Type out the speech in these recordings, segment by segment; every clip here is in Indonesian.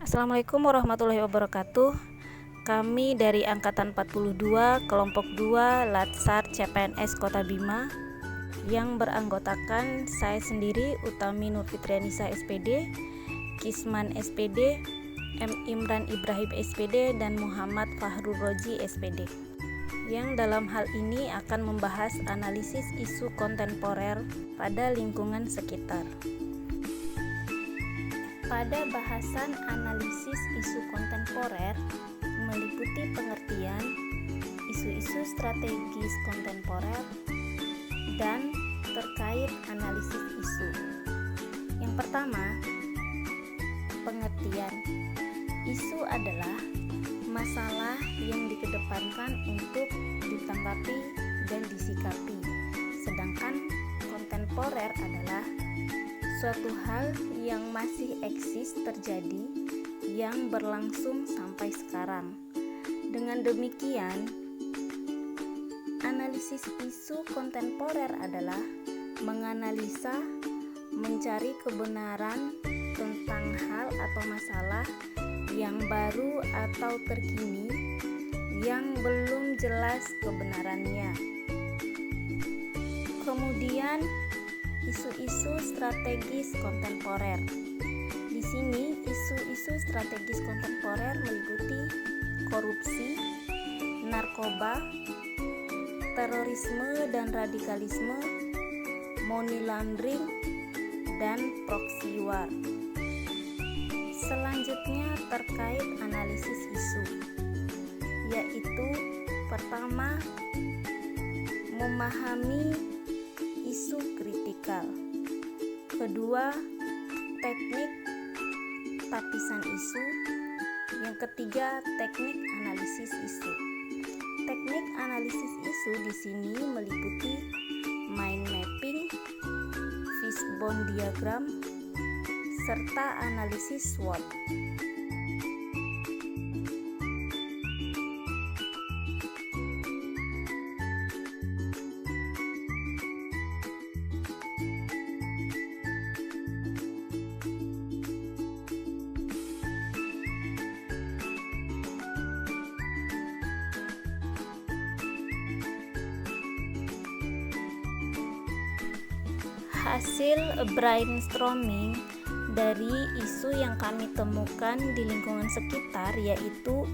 Assalamualaikum warahmatullahi wabarakatuh. Kami dari Angkatan 42, Kelompok 2, Latsar CPNS Kota Bima, yang beranggotakan saya sendiri, Utami Nurfitrianisa SPD, Kisman SPD, M. Imran Ibrahim SPD, dan Muhammad Fahrul Roji SPD, yang dalam hal ini akan membahas analisis isu kontemporer pada lingkungan sekitar. Pada bahasan analisis isu kontemporer meliputi pengertian isu-isu strategis kontemporer dan terkait analisis isu. Yang pertama, pengertian. Isu adalah masalah yang dikedepankan untuk ditanggapi dan disikapi, sedangkan kontemporer adalah suatu hal yang masih eksis terjadi, yang berlangsung sampai sekarang. Dengan demikian, analisis isu kontemporer adalah menganalisa, mencari kebenaran tentang hal atau masalah yang baru atau terkini yang belum jelas kebenarannya. Kemudian, isu-isu strategis kontemporer. Di sini isu-isu strategis kontemporer meliputi korupsi, narkoba, terorisme dan radikalisme, money laundering, dan proxy war. Selanjutnya terkait analisis isu, yaitu pertama, memahami isu kritikal. Kedua, teknik tapisan isu. Yang ketiga, teknik analisis isu. Teknik analisis isu di sini meliputi mind mapping, fishbone diagram, serta analisis SWOT. Hasil brainstorming dari isu yang kami temukan di lingkungan sekitar yaitu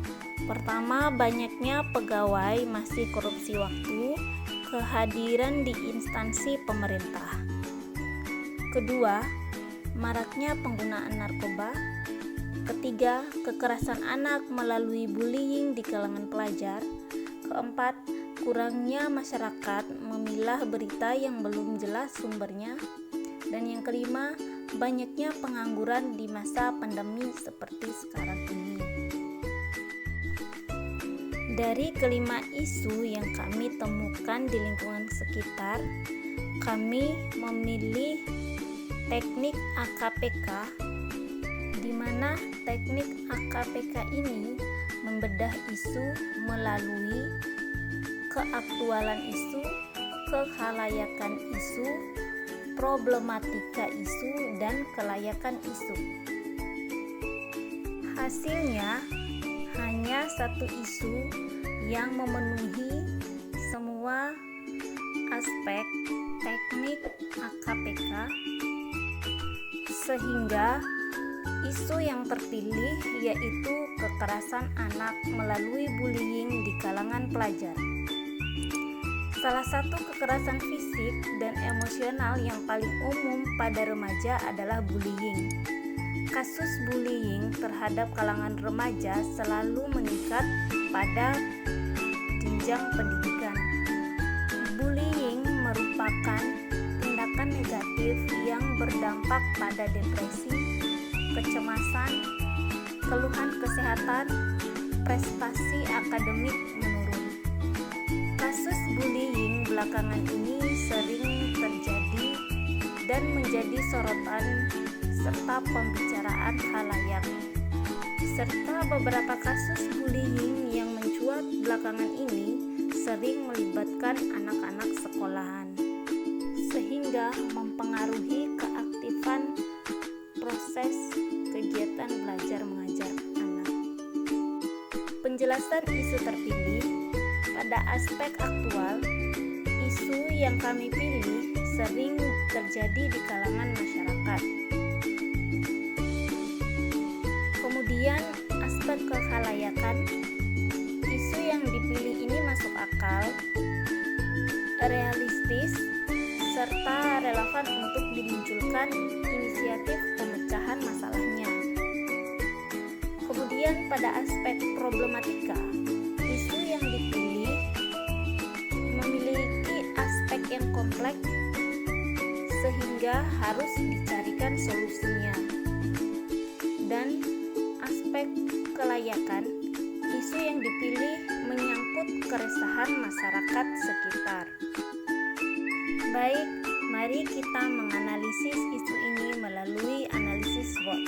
pertama, banyaknya pegawai masih korupsi waktu, kehadiran di instansi pemerintah. Kedua, maraknya penggunaan narkoba. Ketiga, kekerasan anak melalui bullying di kalangan pelajar. Keempat, kurangnya masyarakat memilah berita yang belum jelas sumbernya. Dan yang kelima, banyaknya pengangguran di masa pandemi seperti sekarang ini. Dari kelima isu yang kami temukan di lingkungan sekitar, kami memilih teknik AKPK, di mana teknik AKPK ini membedah isu melalui keaktualan isu, kekhalayakan isu, problematika isu, dan kelayakan isu. Hasilnya hanya satu isu yang memenuhi semua aspek teknik AKPK, sehingga isu yang terpilih yaitu kekerasan anak melalui bullying di kalangan pelajar. Salah satu kekerasan fisik dan emosional yang paling umum pada remaja adalah bullying. Kasus bullying terhadap kalangan remaja selalu meningkat pada jenjang pendidikan. Bullying merupakan tindakan negatif yang berdampak pada depresi, kecemasan, keluhan kesehatan, prestasi akademik menurun. Kasus bullying belakangan ini sering terjadi dan menjadi sorotan serta pembicaraan khalayak. Serta beberapa kasus bullying yang mencuat belakangan ini sering melibatkan anak-anak sekolahan, sehingga mempengaruhi keaktifan proses kegiatan belajar mengajar. penjelasan isu terpilih. Pada aspek aktual, isu yang kami pilih sering terjadi di kalangan masyarakat. Kemudian aspek kekhalayakan, isu yang dipilih ini masuk akal, realistis, serta relevan untuk dimunculkan inisiatif pemecahan masalahnya. Kemudian pada aspek problematika, isu yang dipilih memiliki aspek yang kompleks sehingga harus dicarikan solusinya. Dan aspek kelayakan, isu yang dipilih menyangkut keresahan masyarakat sekitar. Baik, mari kita menganalisis isu ini melalui analisis SWOT.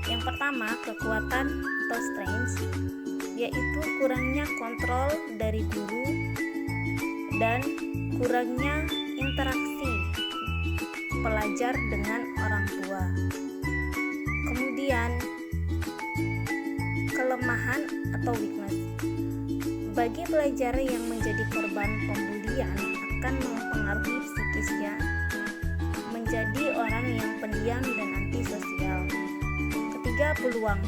Yang pertama, kekuatan atau strengths, yaitu kurangnya kontrol dari guru dan kurangnya interaksi pelajar dengan orang tua. Kemudian, kelemahan atau weakness. Bagi pelajar yang menjadi korban pembulian akan mempengaruhi psikisnya menjadi orang yang pendiam dan antisosial. Ketiga, peluang.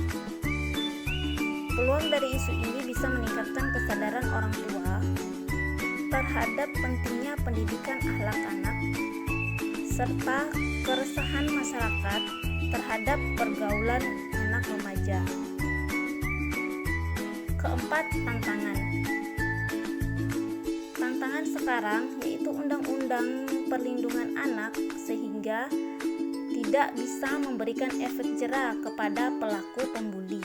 Peluang dari isu ini bisa meningkatkan kesadaran orang tua terhadap pentingnya pendidikan akhlak anak serta keresahan masyarakat terhadap pergaulan anak remaja. Keempat, tantangan. Tantangan sekarang yaitu Undang-Undang Perlindungan Anak sehingga tidak bisa memberikan efek jera kepada pelaku pembuli.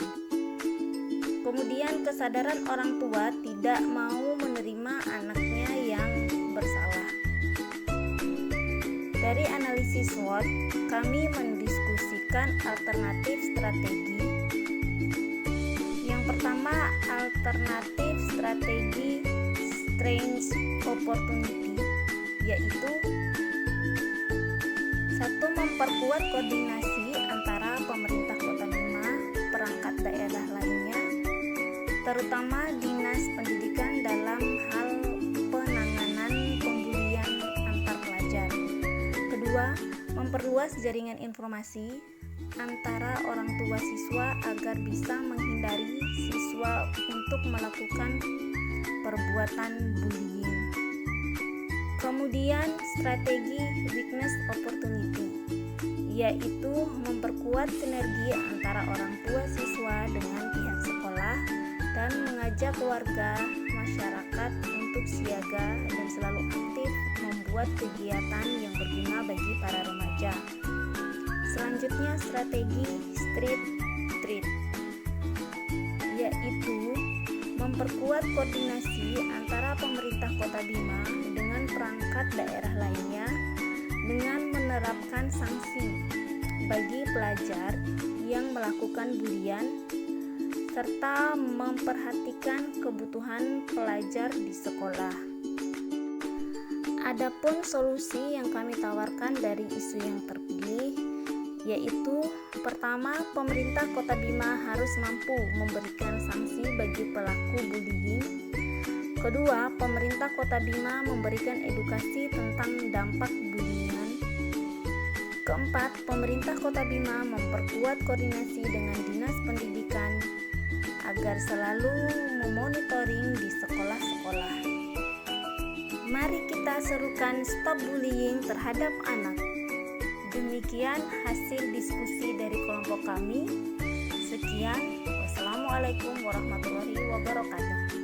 Kemudian kesadaran orang tua tidak mau menerima anaknya yang bersalah. Dari analisis SWOT, kami mendiskusikan alternatif strategi. Yang pertama, alternatif strategi strengths opportunity, yaitu 1. Memperkuat koordinasi antara pemerintah Kota Bima, perangkat daerah lainnya, terutama Dinas Pendidikan dalam hal penanganan pembulian antar pelajar. Kedua, memperluas jaringan informasi antara orang tua siswa agar bisa menghindari siswa untuk melakukan perbuatan bullying. Kemudian strategi weakness opportunity, yaitu memperkuat sinergi antara orang tua siswa dengan pihak sekolah dan mengajak warga masyarakat untuk siaga dan selalu aktif membuat kegiatan yang berguna bagi para remaja. Selanjutnya strategi street treat, yaitu memperkuat koordinasi antara pemerintah Kota Bima dengan perangkat daerah lainnya dengan menerapkan sanksi bagi pelajar yang melakukan bulian serta memperhatikan kebutuhan pelajar di sekolah. Adapun solusi yang kami tawarkan dari isu yang terpilih yaitu pertama, pemerintah Kota Bima harus mampu memberikan sanksi bagi pelaku bullying. Kedua, pemerintah Kota Bima memberikan edukasi tentang dampak bullying. Keempat, pemerintah Kota Bima memperkuat koordinasi dengan Dinas Pendidikan agar selalu memonitoring di sekolah-sekolah. Mari kita serukan stop bullying terhadap anak. Demikian hasil diskusi dari kelompok kami. Sekian, wassalamualaikum warahmatullahi wabarakatuh.